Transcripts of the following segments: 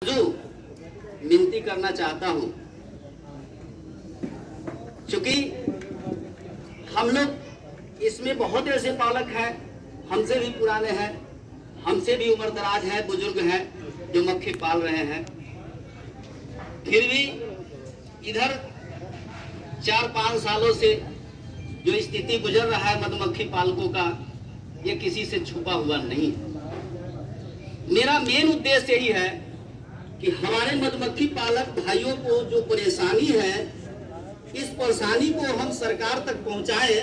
जो विनती करना चाहता हूं, क्योंकि हम लोग इसमें बहुत ऐसे पालक हैं, हमसे भी पुराने हैं, हमसे भी उम्र दराज है, बुजुर्ग हैं जो मक्खी पाल रहे हैं। फिर भी इधर 4-5 सालों से जो स्थिति गुजर रहा है मधुमक्खी पालकों का, ये किसी से छुपा हुआ नहीं है। मेरा मेन उद्देश्य यही है कि हमारे मधुमक्खी पालक भाइयों को जो परेशानी है, इस परेशानी को हम सरकार तक पहुंचाए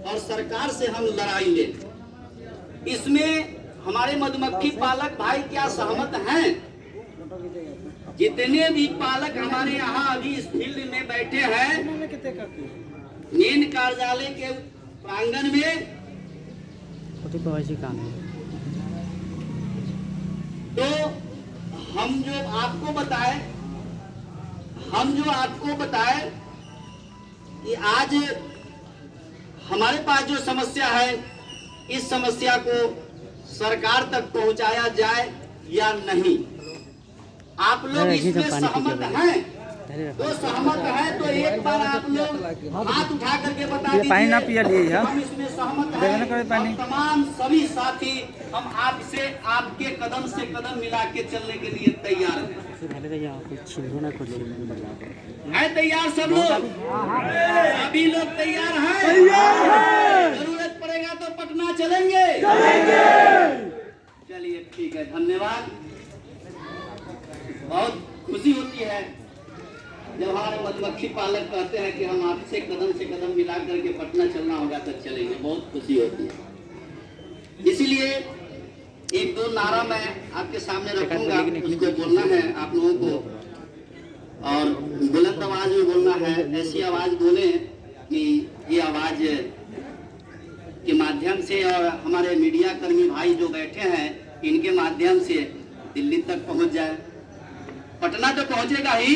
और सरकार से हम लड़ाई लें। इसमें हमारे मधुमक्खी पालक भाई क्या सहमत हैं? जितने भी पालक हमारे यहाँ अभी इस फील्ड में बैठे हैं, मेन कार्यालय के प्रांगण में, तो हम जो आपको बताए कि आज हमारे पास जो समस्या है, इस समस्या को सरकार तक पहुंचाया जाए या नहीं। आप लोग इसमें सहमत हैं? तो सहमत है तो एक बार आप लोग हाथ उठा करके बता दीजिए। पानी ना पिया लिए हम इसमें सहमत हैं। तमाम सभी साथी हम आपसे आपके कदम से कदम मिला के चलने के लिए तैयार हैं। तैयार सब लोग? सभी लोग तैयार हैं? जरूरत पड़ेगा तो पटना चलेंगे। चलिए ठीक है, धन्यवाद। बहुत खुशी होती है जब हमारे मधुमक्खी पालक कहते हैं कि हम आपसे कदम मिला करके पटना चलना होगा तो चलेंगे। बहुत खुशी होती है। इसीलिए 1-2 नारा मैं आपके सामने रखूंगा, उसको बोलना है आप लोगों को, और बुलंद आवाज में बोलना है। ऐसी आवाज बोले कि ये आवाज के माध्यम से और हमारे मीडिया कर्मी भाई जो बैठे हैं, इनके माध्यम से दिल्ली तक पहुंच जाए। पटना तो पहुंचेगा ही,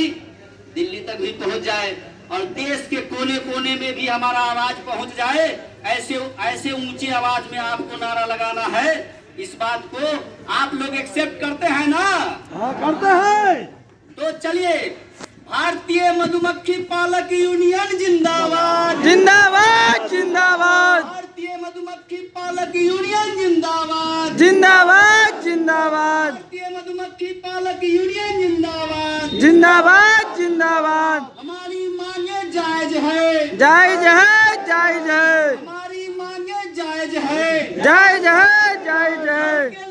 दिल्ली तक भी पहुंच जाए और देश के कोने कोने में भी हमारा आवाज पहुंच जाए। ऐसे ऊंची आवाज में आपको नारा लगाना है। इस बात को आप लोग एक्सेप्ट करते हैं ना? हाँ, करते हैं। तो चलिए, भारतीय मधुमक्खी पालक यूनियन जिंदाबाद, जिंदाबाद, जिंदाबाद। भारतीय मधुमक्खी पालक यूनियन जिंदाबाद, जिंदाबाद, जिंदाबाद। भारतीय मधुमक्खी पालक यूनियन जिंदाबाद, जिंदाबाद, जिंदाबाद। हमारी मांगे जायज है, जायज है, जायज है। हमारी मांगे जायज है, जायज है, जायज है।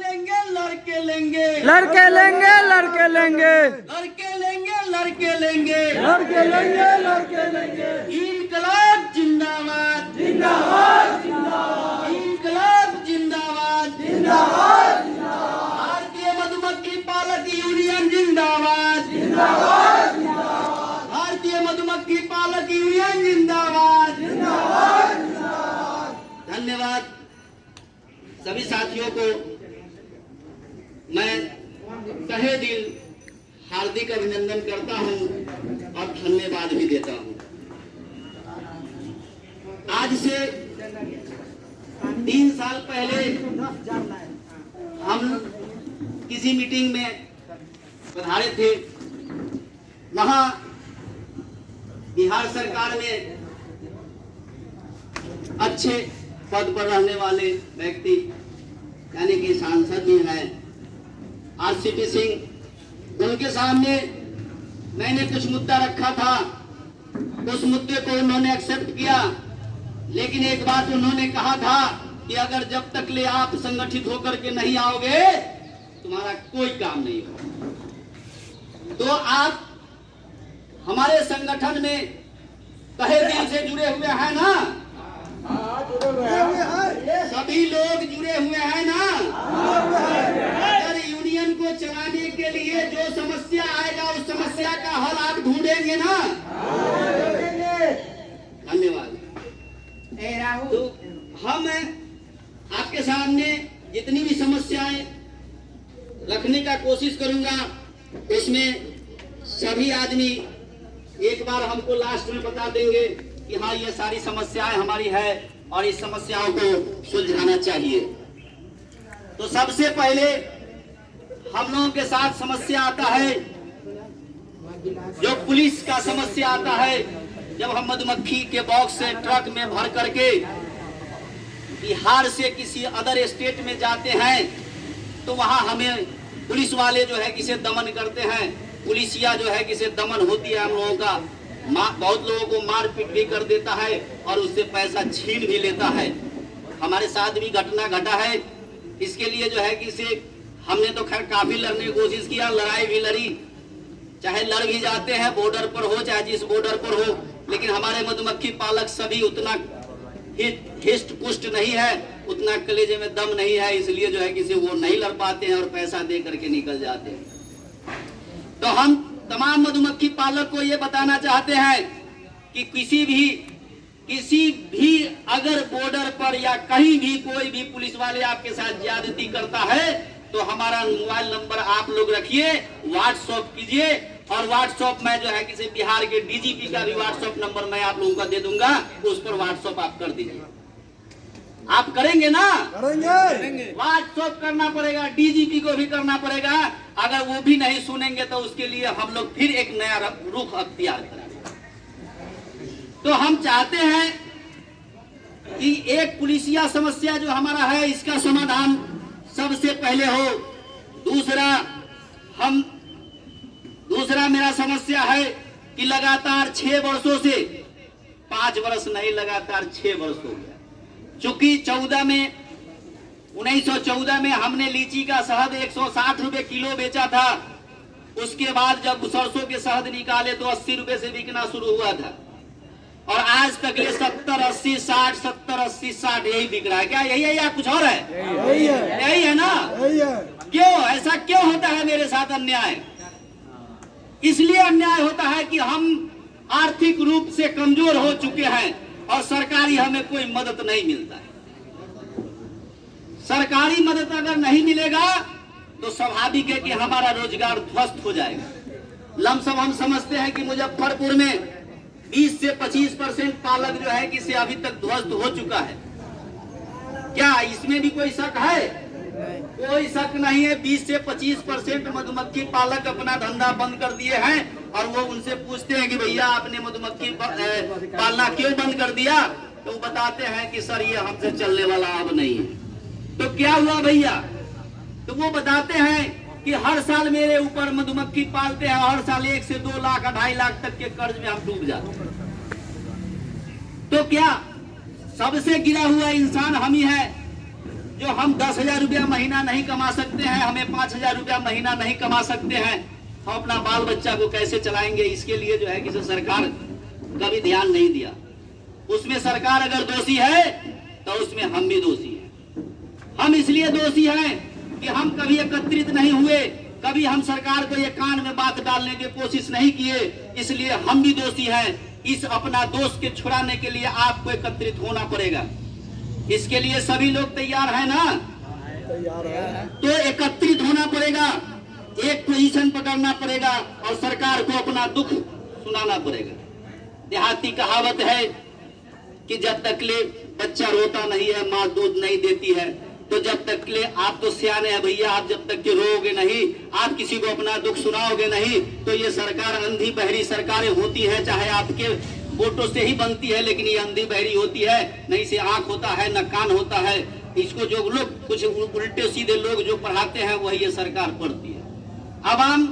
लड़के लेंगे, लड़के लेंगे, लड़के लेंगे, लड़के लेंगे, लड़के लेंगे, लड़के लेंगे, लड़के लेंगे। इनकलाब जिंदाबाद, जिंदाबाद, जिंदाबाद, इनकलाब जिंदाबाद, जिंदाबाद। भारतीय मधुमक्खी पालक यूनियन जिंदाबाद, जिंदाबाद, भारतीय मधुमक्खी पालक यूनियन जिंदाबाद, जिंदाबाद। धन्यवाद। सभी साथियों को मैं तहे दिल हार्दिक अभिनंदन करता हूं और धन्यवाद भी देता हूं। आज से 3 साल पहले हम किसी मीटिंग में पधारे थे। वहां बिहार सरकार में अच्छे पद पर रहने वाले व्यक्ति, यानी कि सांसद भी हैं RCP सिंह, उनके सामने मैंने कुछ मुद्दा रखा था। उस मुद्दे को उन्होंने एक्सेप्ट किया, लेकिन एक बात उन्होंने कहा था कि अगर जब तक ले आप संगठित होकर के नहीं आओगे, तुम्हारा कोई काम नहीं होगा। तो आप हमारे संगठन में तहे दिल से जुड़े हुए हैं ना? सभी लोग जुड़े हुए हैं ना? अगर यूनियन को चलाने के लिए जो समस्या आएगा, उस समस्या का हल आप ढूंढेंगे ना? धन्यवाद। तो हम आपके सामने जितनी भी समस्याएं रखने का कोशिश करूंगा, इसमें सभी आदमी एक बार हमको लास्ट में बता देंगे कि हाँ, ये सारी समस्याएं हमारी है और इस समस्याओं को सुलझाना चाहिए। तो सबसे पहले हम लोगों के साथ समस्या आता है, जो पुलिस का समस्या आता है, जब हम मधुमक्खी के बॉक्स से ट्रक में भर करके बिहार से किसी अदर स्टेट में जाते हैं तो वहां हमें पुलिस वाले जो है किसे दमन करते हैं, पुलिसिया जो है किसे दमन होती है हम लोगों का, बहुत लोगों को मार पीट भी कर देता है और उससे पैसा छीन भी लेता है। हमारे साथ भी घटना घटा है। इसके लिए जो है कि इसे हमने तो खैर काफी लड़ने की कोशिश किया, लड़ाई भी लड़ी, चाहे लड़ भी जाते हैं बॉर्डर पर हो चाहे जिस बॉर्डर पर हो, लेकिन हमारे मधुमक्खी पालक सभी उतना हिस्ट पुष्ट नहीं है, उतना कलेजे में दम नहीं है, इसलिए जो है किसी वो नहीं लड़ पाते हैं और पैसा दे करके निकल जाते हैं। तो हम तमाम मधुमक्खी पालक को ये बताना चाहते हैं कि किसी भी अगर बॉर्डर पर या कहीं भी कोई भी पुलिस वाले आपके साथ ज्यादती करता है तो हमारा मोबाइल नंबर आप लोग रखिए, व्हाट्सएप कीजिए, और व्हाट्सएप में जो है किसी बिहार के डीजीपी का भी व्हाट्सएप नंबर मैं आप लोगों का दे दूंगा, उस पर व्हाट्सएप आप कर दीजिए। आप करेंगे ना? करेंगे। व्हाट्सएप करना पड़ेगा, डीजीपी को भी करना पड़ेगा। अगर वो भी नहीं सुनेंगे तो उसके लिए हम लोग फिर एक नया रुख अख्तियार करेंगे। तो हम चाहते हैं कि एक पुलिसिया समस्या जो हमारा है इसका समाधान सबसे पहले हो। दूसरा मेरा समस्या है कि लगातार 6 वर्षों से, 5 वर्ष नहीं लगातार 6 वर्ष हो गया, चूंकि 1914 में हमने लीची का शहद 160 रुपए किलो बेचा था। उसके बाद जब सरसों के शहद निकाले तो 80 रुपए से बिकना शुरू हुआ था, और आज तक ये 70, 80, 60, 70, 80, 60 यही बिक रहा है। क्या यही है या कुछ और है? यही है ना? क्यों ऐसा क्यों होता है मेरे साथ अन्याय? इसलिए अन्याय होता है कि हम आर्थिक रूप से कमजोर हो चुके हैं और सरकारी हमें कोई मदद नहीं मिलता है। सरकारी मदद अगर नहीं मिलेगा तो स्वाभाविक है कि हमारा रोजगार ध्वस्त हो जाएगा। लमसम हम समझते हैं कि मुजफ्फरपुर में 20 से 25% पालक जो है कि से अभी तक ध्वस्त हो चुका है। क्या इसमें भी कोई शक है? कोई शक नहीं है। 20 से 25% मधुमक्खी पालक अपना धंधा बंद कर दिए हैं, और वो उनसे पूछते हैं कि भैया आपने मधुमक्खी पालना क्यों बंद कर दिया, तो वो बताते हैं कि सर ये हमसे चलने वाला अब नहीं है। तो क्या हुआ भैया? तो वो बताते हैं कि हर साल मेरे ऊपर मधुमक्खी पालते हैं, हर साल 1 से 2 लाख 2.5 लाख तक के कर्ज में हम डूब जाते हैं। तो क्या सबसे गिरा हुआ इंसान हम ही है? जो हम 10,000 रुपया महीना नहीं कमा सकते हैं, हमें 5,000 रुपया महीना नहीं कमा सकते हैं, हम अपना बाल बच्चा को कैसे चलाएंगे? इसके लिए जो है कि सरकार कभी ध्यान नहीं दिया। उसमें सरकार अगर दोषी है तो उसमें हम भी दोषी हैं। हम इसलिए दोषी हैं कि हम कभी एकत्रित नहीं हुए, कभी हम सरकार को ये कान में बात डालने की कोशिश नहीं किए, इसलिए हम भी दोषी हैं। इस अपना दोष के छुड़ाने के लिए आपको एकत्रित होना पड़ेगा। इसके लिए सभी लोग तैयार हैं ना? तैयार है। तो एकत्रित होना पड़ेगा, एक पोजीशन पकड़ना पड़ेगा और सरकार को अपना दुख सुनाना पड़ेगा। देहाती कहावत है कि जब तक ले बच्चा रोता नहीं है माँ दूध नहीं देती है, तो जब तक ले आप तो सियाने हैं भैया, आप जब तक के रोओगे नहीं, आप किसी को अपना दुख सुनाओगे नहीं, तो ये सरकार अंधी बहरी सरकारें होती है, चाहे आपके वोटों से ही बनती है, लेकिन ये अंधी बहरी होती है। नहीं से आंख होता है न कान होता है। इसको जो लोग कुछ उल्टे सीधे लोग जो पढ़ाते हैं वही ये सरकार पढ़ती है। आवाम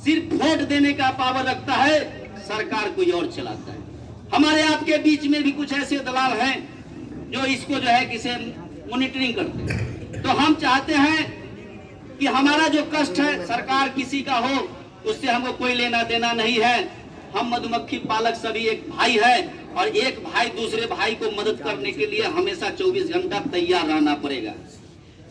सिर्फ वोट देने का पावर रखता है, सरकार कोई और चलाता है। हमारे आपके बीच में भी कुछ ऐसे दलाल हैं जो इसको जो है किसे मॉनिटरिंग करते हैं। तो हम चाहते हैं कि हमारा जो कष्ट है सरकार किसी का हो उससे हमको कोई लेना देना नहीं है। हम मधुमक्खी पालक सभी एक भाई है, और एक भाई दूसरे भाई को मदद करने के लिए हमेशा 24 घंटा तैयार रहना पड़ेगा।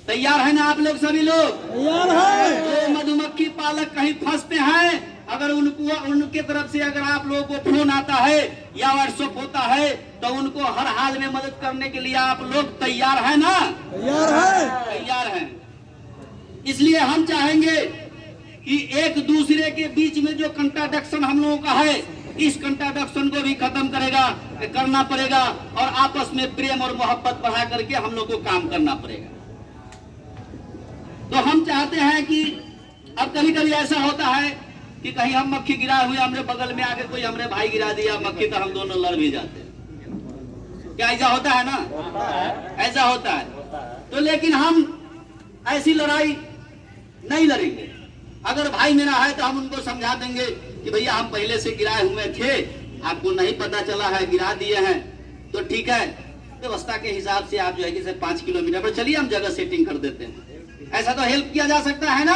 तैयार है ना आप लोग? सभी लोग तैयार हैं। जो मधुमक्खी पालक कहीं फंसते हैं, अगर उनके तरफ से अगर आप लोगों को फोन आता है या व्हाट्सएप होता है तो उनको हर हाल में मदद करने के लिए आप लोग तैयार है ना? तैयार है। तैयार है। इसलिए हम चाहेंगे कि एक दूसरे के बीच में जो कंट्राडिक्शन हम लोगों का है, इस कंट्राडिक्शन को भी खत्म करना पड़ेगा, और आपस में प्रेम और मोहब्बत बढ़ा करके हम लोग को काम करना पड़ेगा। तो हम चाहते हैं कि अब कभी कभी ऐसा होता है कि कहीं हम मक्खी गिरा हुए, हमरे बगल में आके कोई हमरे भाई गिरा दिया मक्खी, तो हम दोनों लड़ भी जाते हैं। क्या ऐसा होता है ना? ऐसा होता है। तो लेकिन हम ऐसी लड़ाई नहीं लड़ेंगे। अगर भाई मेरा है तो हम उनको समझा देंगे कि भैया हम पहले से गिराए हुए थे, आपको नहीं पता चला है, गिरा दिए हैं, तो ठीक है, व्यवस्था के हिसाब से आप जो है कि 5 किलोमीटर पर चलिए, हम जगह सेटिंग कर देते हैं। ऐसा तो हेल्प किया जा सकता है ना?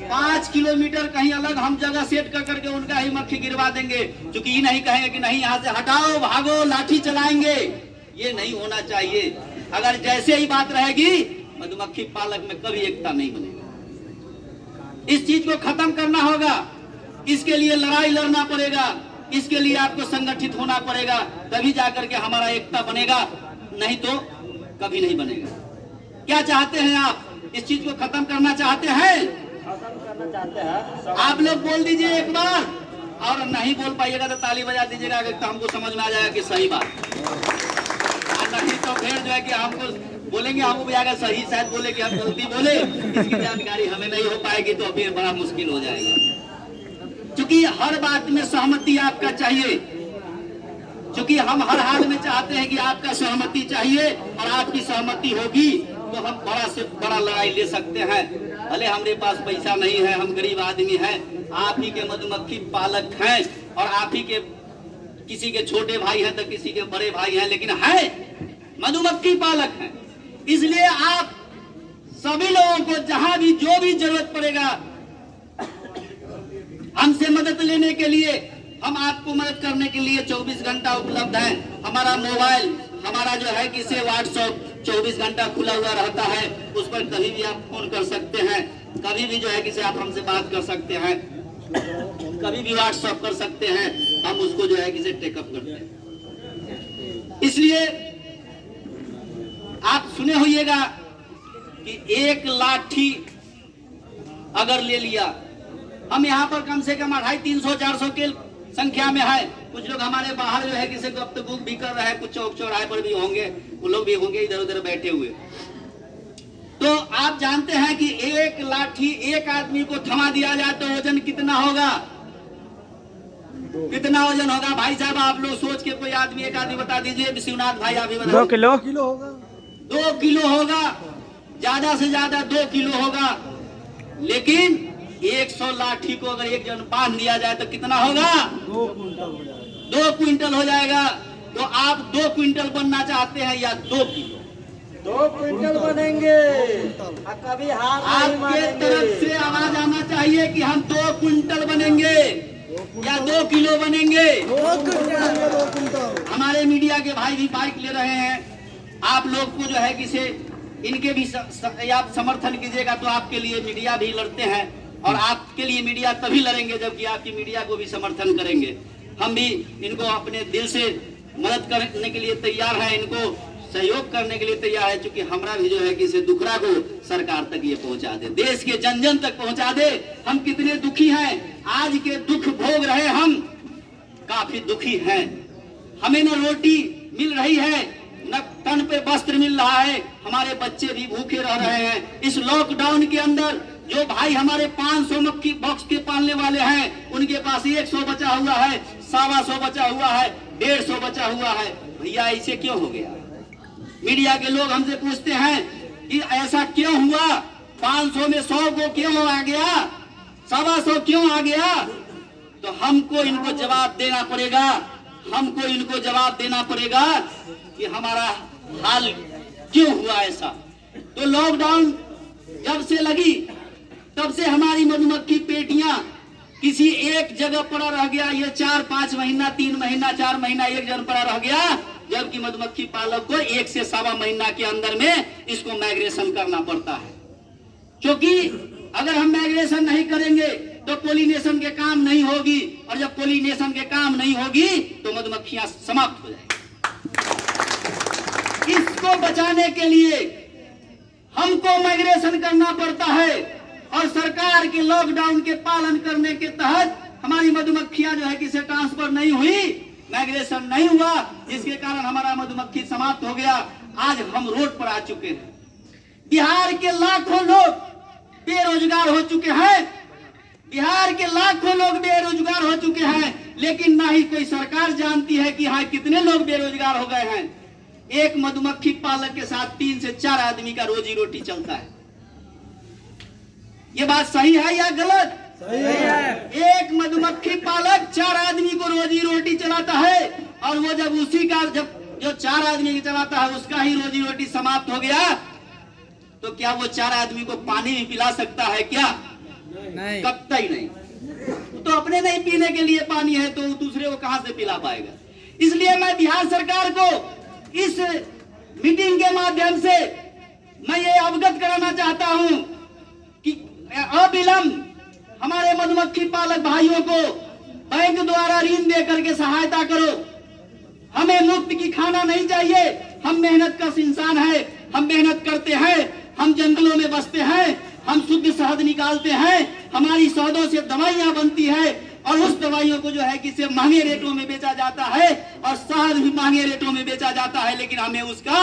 5 किलोमीटर कहीं अलग हम जगह सेट कर करके उनका ही मक्खी गिरवा देंगे। क्योंकि ये नहीं कहेंगे कि नहीं यहाँ से हटाओ, भागो, लाठी चलाएंगे, ये नहीं होना चाहिए। अगर जैसे ही बात रहेगी, मधुमक्खी पालक में कभी एकता नहीं बनेगा। इस चीज को खत्म करना होगा। इसके लिए लड़ाई लड़ना पड़ेगा, इसके लिए आपको संगठित होना पड़ेगा, तभी जाकर के हमारा एकता बनेगा, नहीं तो कभी नहीं बनेगा। क्या चाहते हैं आप? इस चीज को खत्म करना चाहते हैं? खत्म करना चाहते हैं। आप लोग बोल दीजिए एक बार, और नहीं बोल पाइएगा तो ताली बजा दीजिएगा, तो हमको समझ में आ जाएगा कि सही बात। नहीं तो फिर जो है कि हमको बोलेंगे, हमको भी आएगा सही, शायद बोले कि हम गलती बोले, इसकी जानकारी हमें नहीं हो पाएगी, तो फिर बड़ा मुश्किल हो जाएगा। क्योंकि हर बात में सहमति आपका चाहिए, क्योंकि हम हर हाल में चाहते हैं कि आपका सहमति चाहिए, और आपकी सहमति होगी तो हम बड़ा से बड़ा लड़ाई ले सकते हैं। भले हमारे पास पैसा नहीं है, हम गरीब आदमी हैं, आप ही के मधुमक्खी पालक हैं, और आप ही के किसी के छोटे भाई हैं तो किसी के बड़े भाई हैं, लेकिन है मधुमक्खी पालक हैं। इसलिए आप सभी लोगों को जहां भी जो भी जरूरत पड़ेगा, हमसे मदद लेने के लिए, हम आपको मदद करने के लिए 24 घंटा उपलब्ध है। हमारा मोबाइल, हमारा जो है कि से व्हाट्सएप 24 घंटा खुला हुआ रहता है, उस पर कभी भी आप फोन कर सकते हैं, कभी भी जो है कि से आप हमसे बात कर सकते हैं, कभी भी व्हाट्सएप कर सकते हैं, हम उसको जो है कि से टेकअप करते हैं। इसलिए आप सुने होइएगा कि एक लाठी अगर ले लिया, हम यहाँ पर कम से कम 250-300-400 के संख्या में है। कुछ लोग हमारे बाहर जो है किसी को गुफ्तगू भी कर रहे हैं, कुछ चौक चौराहे पर भी होंगे, वो लोग भी होंगे इधर उधर बैठे हुए। तो आप जानते हैं कि एक लाठी एक आदमी को थमा दिया जाए तो वजन कितना होगा? कितना वजन होगा भाई साहब? आप लोग सोच के कोई आदमी, एक आदमी बता दीजिए। विश्वनाथ भाई आप ही बता। 2 किलो होगा। 2 किलो होगा, ज्यादा से ज्यादा 2 किलो होगा। लेकिन 100 लाठी को अगर एक जन बांध दिया जाए तो कितना होगा? 2 क्विंटल हो जाएगा। तो आप 2 क्विंटल बनना चाहते हैं या 2 किलो? 2 क्विंटल बनेंगे। कभी हार नहीं आपके मानेंगे। तरफ से आवाज आना चाहिए कि हम 2 क्विंटल बनेंगे या 2 किलो बनेंगे। हमारे मीडिया के भाई भी बाइक ले रहे हैं, आप लोग को जो है कि से इनके भी आप समर्थन कीजिएगा, तो आपके लिए मीडिया भी लड़ते हैं, और आपके लिए मीडिया तभी लड़ेंगे जबकि आपकी मीडिया को भी समर्थन करेंगे। हम भी इनको अपने दिल से मदद करने के लिए तैयार हैं, इनको सहयोग करने के लिए तैयार है, क्योंकि हमारा भी जो है कि इसे दुखड़ा को सरकार तक ये पहुंचा दे, देश के जन जन तक पहुंचा दे। हम कितने दुखी हैं, आज के दुख भोग रहे, हम काफी दुखी हैं। हमें न रोटी मिल रही है, न तन पे वस्त्र मिल रहा है, हमारे बच्चे भी भूखे रह रहे हैं। इस लॉकडाउन के अंदर जो भाई हमारे 500 मक्खी बॉक्स के पालने वाले हैं, उनके पास 100 बचा हुआ है, 125 बचा हुआ है, 150 बचा हुआ है। भैया ऐसे क्यों हो गया? मीडिया के लोग हमसे पूछते हैं कि ऐसा क्यों हुआ, 500 में 100 को क्यों आ गया, 125 क्यों आ गया? तो हमको इनको जवाब देना पड़ेगा, हमको इनको जवाब देना पड़ेगा कि हमारा हाल क्यों हुआ ऐसा। तो लॉकडाउन जब से लगी तब से हमारी मधुमक्खी पेटियां किसी एक जगह पड़ा रह गया। ये 4-5 महीना, 3 महीना, 4 महीना एक जगह पड़ा रह गया, जबकि मधुमक्खी पालक को 1 से 1.25 महीना के अंदर में इसको माइग्रेशन करना पड़ता है। क्योंकि अगर हम माइग्रेशन नहीं करेंगे तो पोलिनेशन के काम नहीं होगी, और जब पोलिनेशन के काम नहीं होगी तो मधुमक्खियां समाप्त हो जाएंगी। इसको बचाने के लिए हमको माइग्रेशन करना पड़ता है, और सरकार के लॉकडाउन के पालन करने के तहत हमारी मधुमक्खियां जो है कि से ट्रांसफर नहीं हुई, माइग्रेशन नहीं हुआ, जिसके कारण हमारा मधुमक्खी समाप्त हो गया। आज हम रोड पर आ चुके हैं। बिहार के लाखों लोग बेरोजगार हो चुके हैं, बिहार के लाखों लोग बेरोजगार हो चुके हैं, लेकिन ना ही कोई सरकार जानती है कि हाँ कितने लोग बेरोजगार हो गए हैं। एक मधुमक्खी पालक के साथ 3 से 4 आदमी का रोजी रोटी चलता है। ये बात सही है या गलत? सही है। एक मधुमक्खी पालक 4 आदमी को रोजी रोटी चलाता है, और वो जब जो 4 आदमी को चलाता है उसका ही रोजी रोटी समाप्त हो गया, तो क्या वो 4 आदमी को पानी भी पिला सकता है क्या? नहीं, कतई नहीं। तो अपने नहीं पीने के लिए पानी है तो दूसरे को कहां से पिला पाएगा? इसलिए मैं बिहार सरकार को इस मीटिंग के माध्यम से मैं ये अवगत कराना चाहता हूं कि अविलंब हमारे मधुमक्खी पालक भाइयों को बैंक द्वारा ऋण दे करके सहायता करो। हमें मुफ्त की खाना नहीं चाहिए। हम मेहनत कश इंसान है, हम मेहनत करते हैं, हम जंगलों में बसते हैं, हम शुद्ध शहद निकालते हैं, हमारी शहदों से दवाइयां बनती है, और उस दवाइयों को जो है कि महंगे रेटों में बेचा जाता है, और शहद भी महंगे रेटों में बेचा जाता है, लेकिन हमें उसका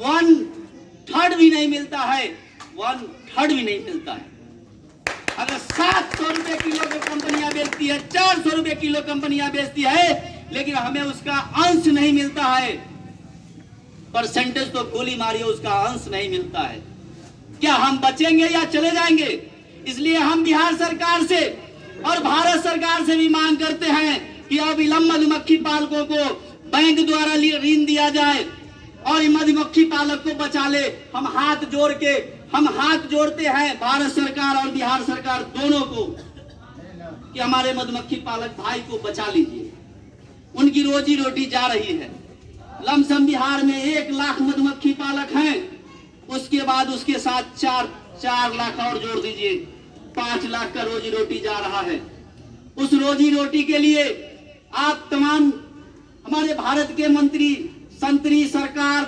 1/3 भी नहीं मिलता है। 1/3 भी नहीं मिलता है। अगर 700 रुपए किलो की कंपनियां बेचती है, 400 रुपए किलो कंपनियां बेचती है, लेकिन हमें उसका अंश नहीं मिलता है। परसेंटेज तो गोली मारिए, उसका अंश नहीं मिलता है। क्या हम बचेंगे या चले जाएंगे? इसलिए हम बिहार सरकार से और भारत सरकार से भी मांग करते हैं कि अविलंब मधुमक्खी पालकों को बैंक द्वारा ऋण दिया जाए और मधुमक्खी पालक को बचा ले। हम हाथ जोड़ते हैं भारत सरकार और बिहार सरकार दोनों को कि हमारे मधुमक्खी पालक भाई को बचा लीजिए। उनकी रोजी रोटी जा रही है। लमसम बिहार में 1 लाख मधुमक्खी पालक हैं, उसके बाद उसके साथ 4 लाख और जोड़ दीजिए, 5 लाख का रोजी रोटी जा रहा है। उस रोजी रोटी के लिए आप तमाम हमारे भारत के मंत्री, संतरी सरकार,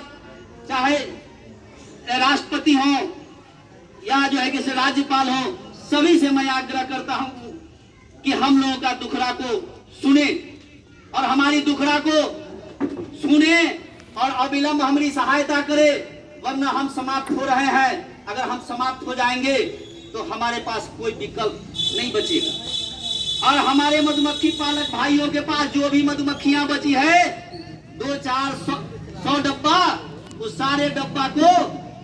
चाहे राष्ट्रपति हो या जो है कि राज्यपाल हो, सभी से मैं आग्रह करता हूं कि हम लोगों का दुखड़ा को सुने और हमारी दुखड़ा को सुने और अविलंब हमारी सहायता करे, वरना हम समाप्त हो रहे हैं। अगर हम समाप्त हो जाएंगे तो हमारे पास कोई विकल्प नहीं बचेगा। और हमारे मधुमक्खी पालक भाइयों के पास जो भी मधुमक्खियां बची है, 200-400 डब्बा, उस सारे डब्बा को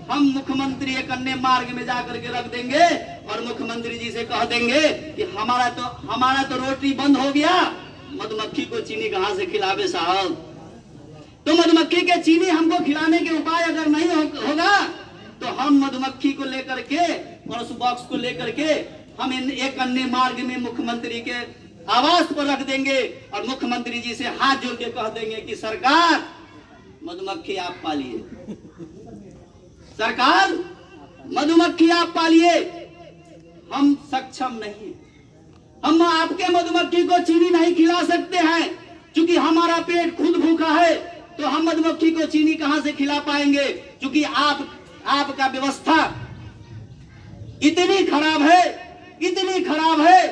हम मुख्यमंत्री एक अन्य मार्ग में जाकर के रख देंगे और मुख्यमंत्री जी से कह देंगे कि हमारा तो रोटी बंद हो गया, मधुमक्खी को चीनी कहां से खिलावे साहब। तो मधुमक्खी के चीनी हमको खिलाने के उपाय अगर नहीं होगा तो हम मधुमक्खी को लेकर के और उस बॉक्स को लेकर के हम एक अन्य मार्ग में मुख्यमंत्री के आवास पर रख देंगे और मुख्यमंत्री जी से हाथ जोड़ के कह देंगे कि सरकार मधुमक्खी आप पालिए, सरकार मधुमक्खी आप पालिए, हम सक्षम नहीं, हम आपके मधुमक्खी को चीनी नहीं खिला सकते हैं, क्योंकि हमारा पेट खुद भूखा है, तो हम मधुमक्खी को चीनी कहां से खिला पाएंगे? क्योंकि आपका व्यवस्था इतनी खराब है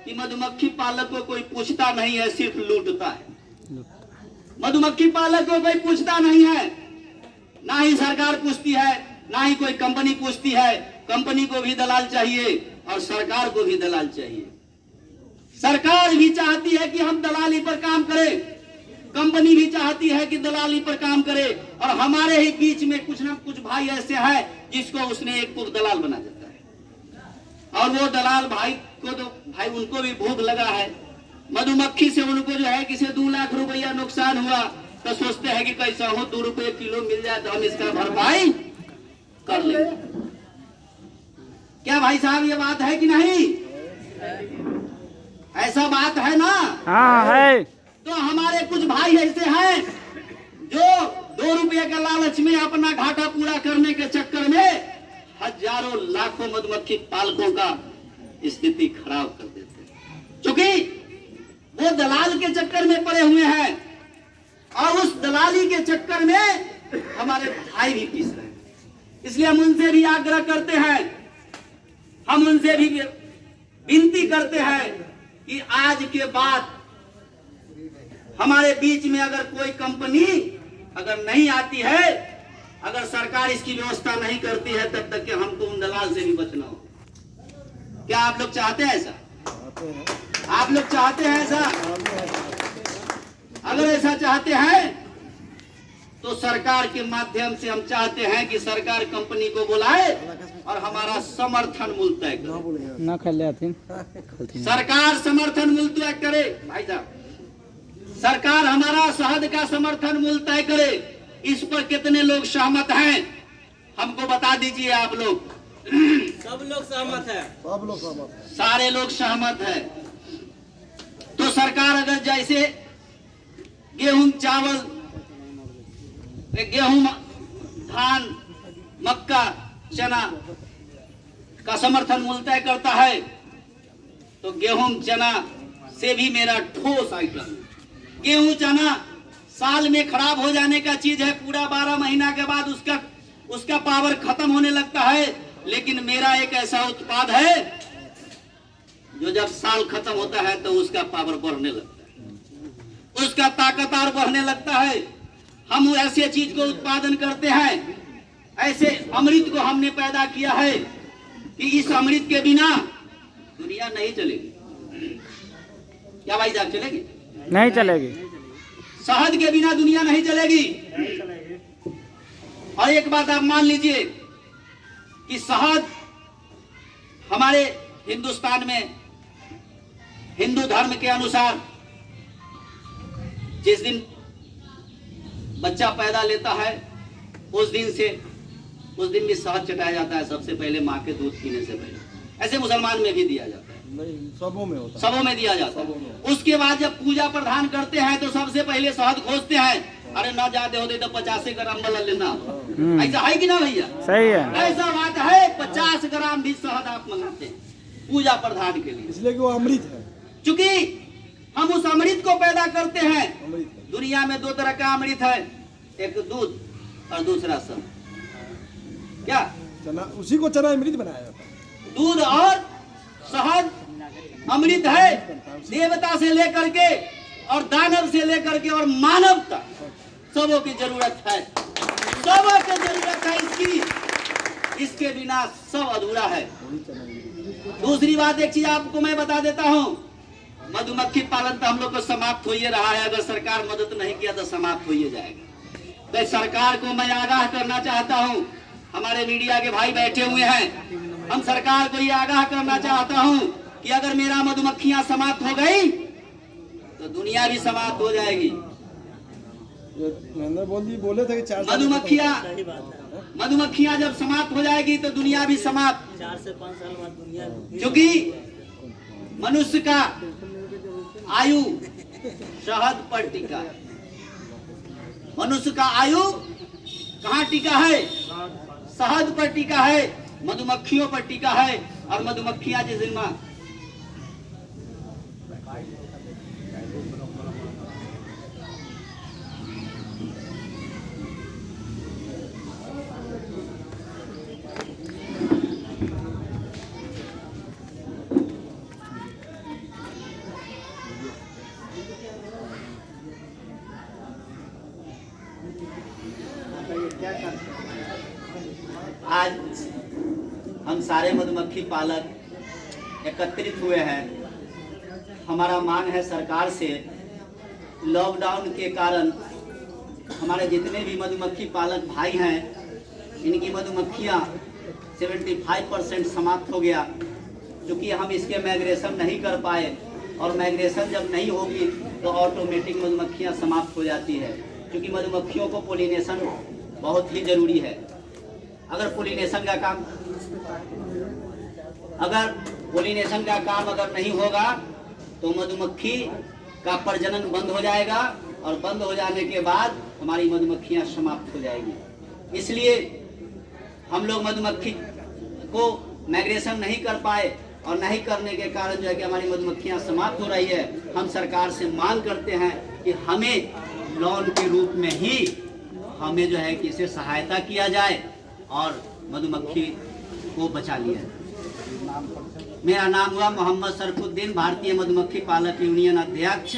कि मधुमक्खी पालक को कोई पूछता नहीं है, सिर्फ लूटता है। मधुमक्खी पालक को कोई पूछता नहीं है, ना ही सरकार पूछती है, ना ही कोई कंपनी पूछती है। कंपनी को भी दलाल चाहिए और सरकार को भी दलाल चाहिए। सरकार भी चाहती है कि हम दलाली पर काम करें, कंपनी भी चाहती है कि दलाली पर काम करे, और हमारे ही बीच में कुछ ना कुछ भाई ऐसे हैं जिसको उसने एक पुख दलाल बना देता है। और वो दलाल भाई को तो भाई उनको भी भूख लगा है। मधुमक्खी से उनको जो है किसी 2 लाख रुपया नुकसान हुआ तो सोचते हैं कि कैसा हो 2 रुपये किलो मिल जाए तो हम इसका भरपाई कर लेंगे। क्या भाई साहब ये बात है कि नहीं? ऐसा बात है ना? हाँ है। तो हमारे कुछ भाई ऐसे हैं जो 2 रुपये के लालच में अपना घाटा पूरा करने के चक्कर में हजारों लाखों मधुमक्खी पालकों का स्थिति खराब कर देते हैं, क्योंकि वो दलाल के चक्कर में पड़े हुए हैं और उस दलाली के चक्कर में हमारे भाई भी पीस रहे हैं। इसलिए हम उनसे भी आग्रह करते हैं, हम उनसे भी विनती करते हैं कि आज के बाद हमारे बीच में अगर कोई कंपनी अगर नहीं आती है, अगर सरकार इसकी व्यवस्था नहीं करती है, तब तक कि हमको उन दलाल से भी बचना हो। क्या आप लोग चाहते हैं ऐसा? आप लोग चाहते हैं ऐसा? अगर ऐसा चाहते हैं तो सरकार के माध्यम से हम चाहते हैं कि सरकार कंपनी को बुलाए और हमारा समर्थन मूल्य तय करे। ना खिलाते सरकार समर्थन मूल्य तय करे। भाई साहब, सरकार हमारा शहद का समर्थन मूल्य तय करे। इस पर कितने लोग सहमत हैं हमको बता दीजिए आप लोग। सब लोग सहमत है। सब लोग सहमत है। सारे लोग सहमत है। तो सरकार अगर जैसे गेहूं चावल, गेहूं धान मक्का चना का समर्थन मूल्य तय करता है तो गेहूं चना से भी मेरा ठोस आइटम। गेहूं चना साल में खराब हो जाने का चीज है, पूरा 12 महीना के बाद उसका पावर खत्म होने लगता है। लेकिन मेरा एक ऐसा उत्पाद है जो जब साल खत्म होता है तो उसका पावर बढ़ने लगता है, उसका ताकतवर बढ़ने लगता है। हम ऐसे चीज को उत्पादन करते हैं, ऐसे अमृत को हमने पैदा किया है कि इस अमृत के बिना दुनिया नहीं चलेगी। क्या भाई साहब, चलेगी? नहीं चलेगी। शहद के बिना दुनिया नहीं चलेगी। और एक बात आप मान लीजिए कि शहद हमारे हिंदुस्तान में हिंदू धर्म के अनुसार जिस दिन बच्चा पैदा लेता है उस दिन भी शहद चटाया जाता है सबसे पहले माँ के दूध पीने से पहले। ऐसे मुसलमान में भी दिया जाता है, नहीं सबों में होता है। सबों में दिया जाता है। उसके बाद जब पूजा प्रधान करते हैं तो सबसे पहले शहद खोजते हैं। अरे ना जाते होते तो 50 ग्राम वाला लेना। ऐसा है कि ना भैया? सही है। ऐसा बात है, 50 ग्राम भी शहद आप मंगाते हैं पूजा प्रधान के लिए, इसलिए कि वो अमृत है। क्योंकि हम उस अमृत को पैदा करते हैं। अमृत है। दुनिया में 2 तरह का अमृत है, एक दूध और दूसरा शहद। क्या? चना, उसी को चना अमृत बनाया जाता है। दूध और शहद अमृत है। देवता से लेकर के और दानव से लेकर के और मानव तक सबों की जरूरत है, सबों की जरूरत है इसकी। इसके बिना सब अधूरा है। दूसरी बात, एक चीज आपको मैं बता देता हूँ, मधुमक्खी पालन तो हम लोग को समाप्त हो ही रहा है। अगर सरकार मदद नहीं किया तो समाप्त हो ही जाएगा। तो सरकार को मैं आगाह करना चाहता हूँ, हमारे मीडिया के भाई बैठे हुए हैं, हम सरकार को ये आगाह करना चाहता हूँ कि अगर मेरा मधुमक्खियां समाप्त हो गई तो दुनिया भी समाप्त हो जाएगी। मैंने बोले थे कि 4 मधुमक्खियां जब समाप्त हो जाएगी तो दुनिया भी समाप्त। 4 से 5 साल बाद दुनिया क्योंकि मनुष्य का आयु शहद पर टिका है। मनुष्य का आयु कहाँ टिका है? शहद पर टिका है, मधुमक्खियों पर टिका है। और मधुमक्खियां जिस दिन आज हम सारे मधुमक्खी पालक एकत्रित हुए हैं। हमारा मांग है सरकार से, लॉकडाउन के कारण हमारे जितने भी मधुमक्खी पालक भाई हैं, इनकी मधुमक्खियां 75% समाप्त हो गया। क्योंकि हम इसके माइग्रेशन नहीं कर पाए, और माइग्रेशन जब नहीं होगी तो ऑटोमेटिक मधुमक्खियां समाप्त हो जाती है। क्योंकि मधुमक्खियों को पोलिनेशन बहुत ही जरूरी है। अगर पोलिनेशन का काम अगर नहीं होगा तो मधुमक्खी का प्रजनन बंद हो जाएगा, और बंद हो जाने के बाद हमारी मधुमक्खियां समाप्त हो जाएगी। इसलिए हम लोग मधुमक्खी को माइग्रेशन नहीं कर पाए, और नहीं करने के कारण जो है कि हमारी मधुमक्खियां समाप्त हो रही है। हम सरकार से मांग करते हैं कि हमें लोन के रूप में ही हमें जो है कि इसे सहायता किया जाए और मधुमक्खी को बचा लिया जाए। मेरा नाम हुआ मोहम्मद सरफुद्दीन, भारतीय मधुमक्खी पालक यूनियन अध्यक्ष।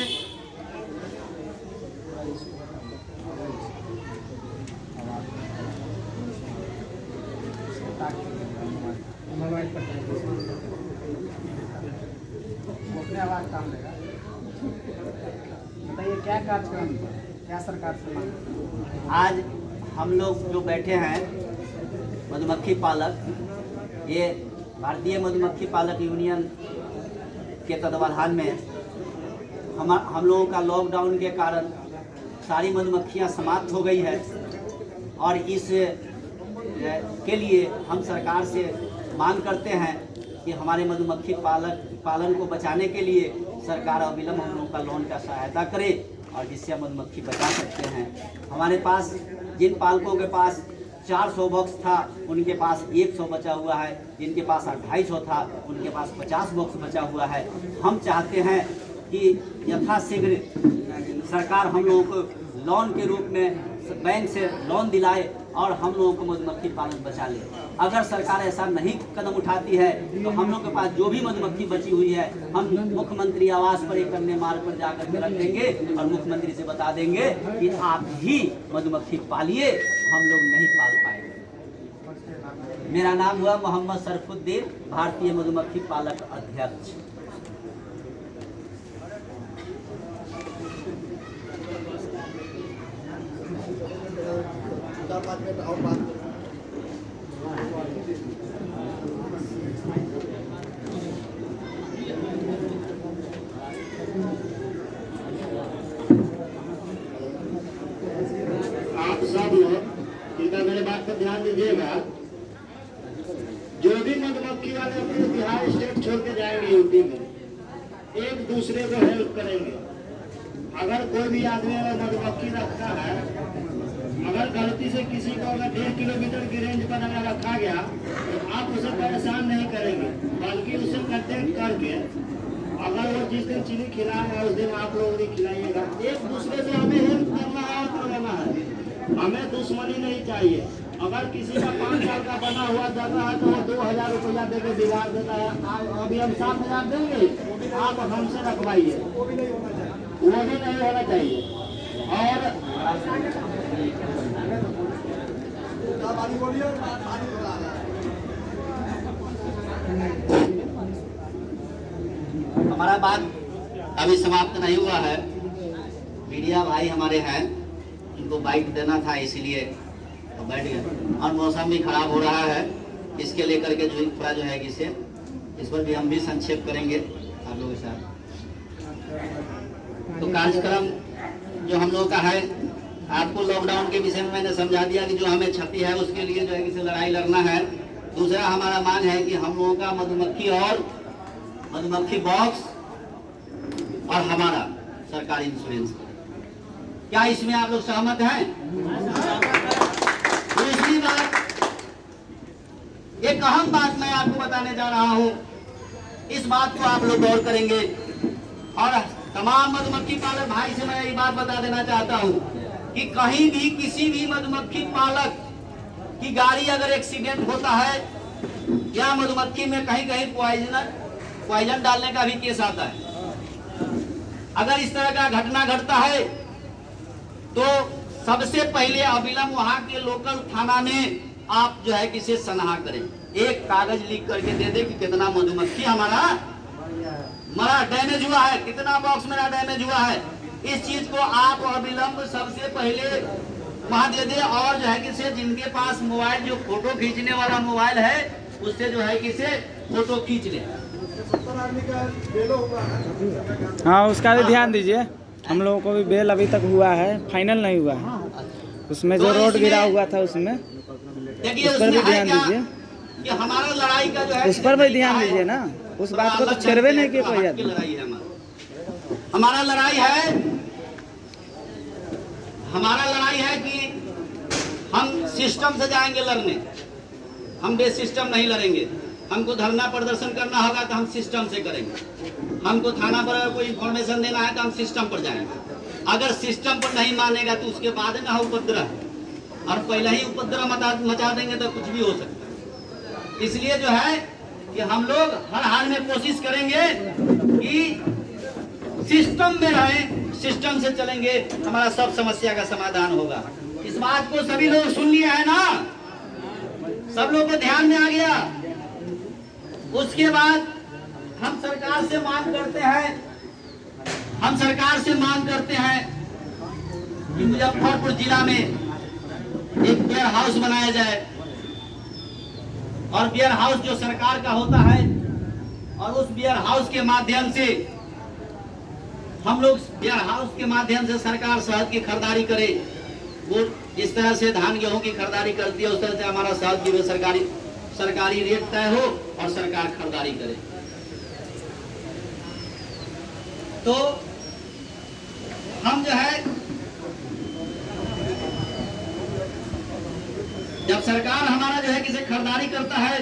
बताइए क्या कार्यक्रम, क्या सरकार से मांग? आज हम लोग जो बैठे हैं मधुमक्खी पालक, ये भारतीय मधुमक्खी पालक यूनियन के तत्वाधान में हम लोगों का लॉकडाउन के कारण सारी मधुमक्खियां समाप्त हो गई है और इस के लिए हम सरकार से मांग करते हैं कि हमारे मधुमक्खी पालन को बचाने के लिए सरकार अविलंब हम लोगों का लोन का सहायता करे और जिससे हम मधुमक्खी बचा सकते हैं। हमारे पास जिन पालकों के पास 400 बॉक्स था उनके पास 100 बचा हुआ है, जिनके पास 250 था उनके पास 50 बॉक्स बचा हुआ है। हम चाहते हैं कि यथाशीघ्र सरकार हम लोगों को लोन के रूप में बैंक से लोन दिलाए और हम लोगों को मधुमक्खी पालन बचा ले। अगर सरकार ऐसा नहीं कदम उठाती है तो हम लोग के पास जो भी मधुमक्खी बची हुई है हम मुख्यमंत्री आवास पर एक अन्य मार्ग पर जाकर के रख देंगे और मुख्यमंत्री से बता देंगे कि आप ही मधुमक्खी पालिए, हम लोग नहीं पाल पाएंगे। मेरा नाम हुआ मोहम्मद सरफुद्दीन, भारतीय मधुमक्खी पालक अध्यक्ष। आप सब लोग इनका मेरे बात पर ध्यान दीजिएगा। जो भी मधुमक्खी वाले अपने बिहार स्टेट छोड़ के जाएंगे यूपी में, एक दूसरे को हेल्प करेंगे। अगर कोई भी आदमी अगर मधुमक्खी रखता है, अगर गलती से किसी को अगर 1.5 किलोमीटर की रेंज पर अगर रखा गया तो आप उसे परेशान नहीं करेंगे, बल्कि उसे कंटेक्ट करके अगर वो जिस दिन चीनी खिलाएगा उस दिन आप लोग भी खिलाइएगा। एक दूसरे से हमें हेल्प करना है और करना है, हमें दुश्मनी नहीं चाहिए। अगर किसी का 5 साल का बना हुआ जगह है तो वो 2000 रुपया दे के बिगाड़ देता है। अभी हम 7,000 देंगे, आप हमसे रखवाइए, वो भी नहीं होना चाहिए। और हमारा बात अभी समाप्त नहीं हुआ है। मीडिया भाई हमारे हैं, इनको बाइट देना था इसीलिए बैठ गए और मौसम भी खराब हो रहा है, इसके लेकर के जो थोड़ा जो है इसे इस पर भी हम भी संक्षेप करेंगे आप लोगों के साथ। तो कार्यक्रम जो हम लोग का है, आपको लॉकडाउन के विषय में मैंने समझा दिया कि जो हमें क्षति है उसके लिए जो है किसी लड़ाई लड़ना है। दूसरा हमारा मांग है कि हम लोगों का मधुमक्खी और मधुमक्खी बॉक्स और हमारा सरकारी इंश्योरेंस, क्या इसमें आप लोग सहमत हैं? दूसरी बात, एक अहम बात मैं आपको बताने जा रहा हूं, इस बात को आप लोग गौर करेंगे और तमाम मधुमक्खी पालक भाई से मैं ये बात बता देना चाहता हूं कि कहीं भी किसी भी मधुमक्खी पालक की गाड़ी अगर एक्सीडेंट होता है या मधुमक्खी में कहीं कहीं पॉइजन डालने का भी केस आता है, अगर इस तरह का घटना घटता है तो सबसे पहले अविलंब वहां के लोकल थाना में आप जो है किसे सनहा करें, एक कागज लिख करके दे दे कि कितना मधुमक्खी हमारा मरा डैमेज हुआ है, कितना बॉक्स मेरा डैमेज हुआ है। इस चीज को आप अविलंब सबसे पहले वहां दे दे और जो है किसे जिनके पास मोबाइल जो फोटो खींचने वाला मोबाइल है उससे जो है किसे फोटो खींच ले। हाँ, उसका भी ध्यान दीजिए। हम लोगों को भी बेल अभी तक हुआ है, फाइनल नहीं हुआ है। उसमें जो रोड गिरा हुआ था उसमें उस पर भी ध्यान दीजिए, कि हमारा लड़ाई का जो है उस पर भी ध्यान दीजिए ना। उस बात को तो छेड़वे नहीं किया कोई आदमी। हमारा लड़ाई है कि हम सिस्टम से जाएंगे लड़ने, हम बेसिस्टम नहीं लड़ेंगे। हमको धरना प्रदर्शन करना होगा तो हम सिस्टम से करेंगे, हमको थाना पर अगर कोई इंफॉर्मेशन देना है तो हम सिस्टम पर जाएंगे। अगर सिस्टम पर नहीं मानेगा तो उसके बाद ना उपद्रव, और पहले ही उपद्रव मचा देंगे तो कुछ भी हो सकता है। इसलिए जो है कि हम लोग हर हाल में कोशिश करेंगे कि सिस्टम में रहें, सिस्टम से चलेंगे, हमारा सब समस्या का समाधान होगा। इस बात को सभी लोग सुन लिए है ना, सब लोग को ध्यान में आ गया। उसके बाद हम सरकार से मांग करते हैं कि मुजफ्फरपुर जिला में एक बियर हाउस बनाया जाए और बियर हाउस जो सरकार का होता है और उस बियर हाउस के माध्यम से हम लोग बियर हाउस के माध्यम से सरकार शहद की खरीदारी करे। वो जिस तरह से धान गेहूं की खरीदारी करती है उस तरह से हमारा शहद की भी सरकारी रेट तय हो और सरकार खरीदारी करे। तो हम जो है जब सरकार हमारा जो है किसी खरीदारी करता है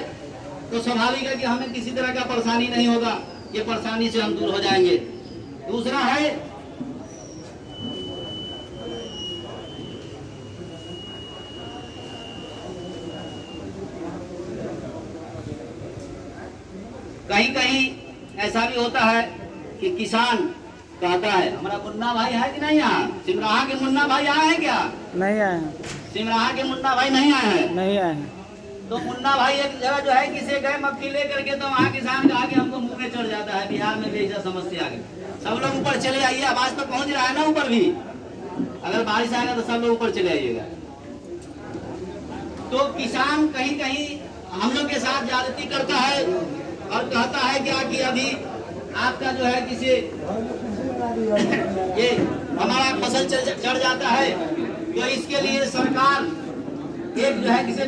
तो स्वाभाविक है कि हमें किसी तरह का परेशानी नहीं होगा, ये परेशानी से हम दूर हो जाएंगे। दूसरा है कहीं कहीं ऐसा भी होता है कि किसान कहता है हमारा मुन्ना भाई है कि नहीं यहाँ, सिमराहा के मुन्ना भाई आए हैं क्या? नहीं आए हैं। सिमराहा के मुन्ना भाई नहीं आए हैं। नहीं आए हैं। तो मुन्ना भाई एक जगह जो है किसी गए मक्खी लेकर के तो वहाँ किसान का आगे हमको मुंह में चढ़ जाता है। बिहार में भी ऐसा समस्या है। सब लोग ऊपर चले आइए, आवाज तो पहुंच रहा है ना ऊपर भी। अगर बारिश आएगा तो सब लोग ऊपर चले आइएगा। तो किसान कहीं कहीं हम लोग के साथ ज्यादती करता है और कहता है क्या कि अभी आपका जो है किसी ये हमारा फसल चढ़ जाता है तो इसके लिए सरकार एक जो है किसी